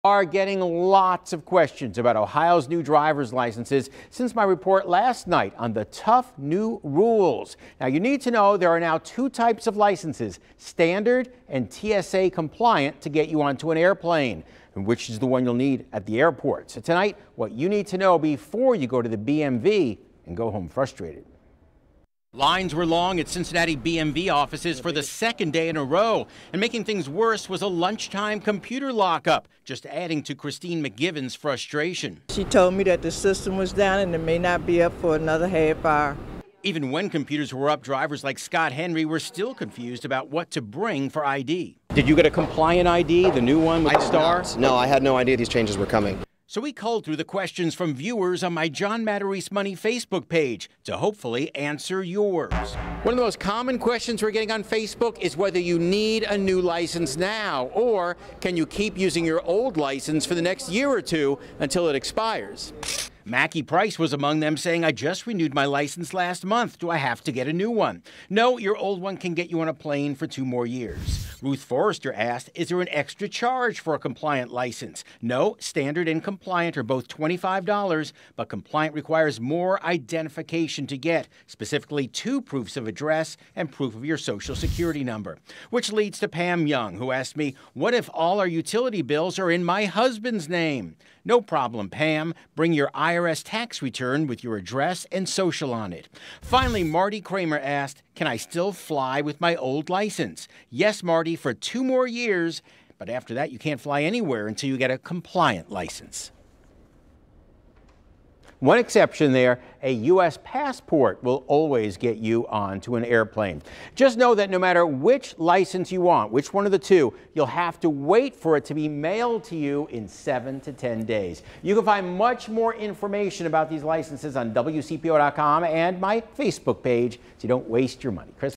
Are getting lots of questions about Ohio's new driver's licenses since my report last night on the tough new rules. Now, you need to know there are now two types of licenses, standard and TSA compliant, to get you onto an airplane, which is the one you'll need at the airport. So tonight, what you need to know before you go to the BMV and go home frustrated. Lines were long at Cincinnati BMV offices for the second day in a row, and making things worse was a lunchtime computer lockup, just adding to Christine McGivern's frustration. She told me that the system was down and it may not be up for another half hour. Even when computers were up, drivers like Scott Henry were still confused about what to bring for ID. Did you get a compliant ID, the new one with the star? No, I had no idea these changes were coming. So we culled through the questions from viewers on my John Matarese Money Facebook page to hopefully answer yours. One of the most common questions we're getting on Facebook is whether you need a new license now, or can you keep using your old license for the next year or two until it expires. Mackie Price was among them, saying, I just renewed my license last month. Do I have to get a new one? No, your old one can get you on a plane for 2 more years. Ruth Forrester asked, is there an extra charge for a compliant license? No, standard and compliant are both $25, but compliant requires more identification to get, specifically 2 proofs of address and proof of your social security number. Which leads to Pam Young, who asked me, what if all our utility bills are in my husband's name? No problem, Pam. Bring your IRS tax return with your address and social on it. Finally, Marty Kramer asked, can I still fly with my old license? Yes, Marty, for 2 more years, but after that you can't fly anywhere until you get a compliant license. One exception there, a U.S. passport will always get you onto an airplane. Just know that no matter which license you want, which one of the two, you'll have to wait for it to be mailed to you in 7 to 10 days. You can find much more information about these licenses on WCPO.com and my Facebook page, so you don't waste your money. Chris?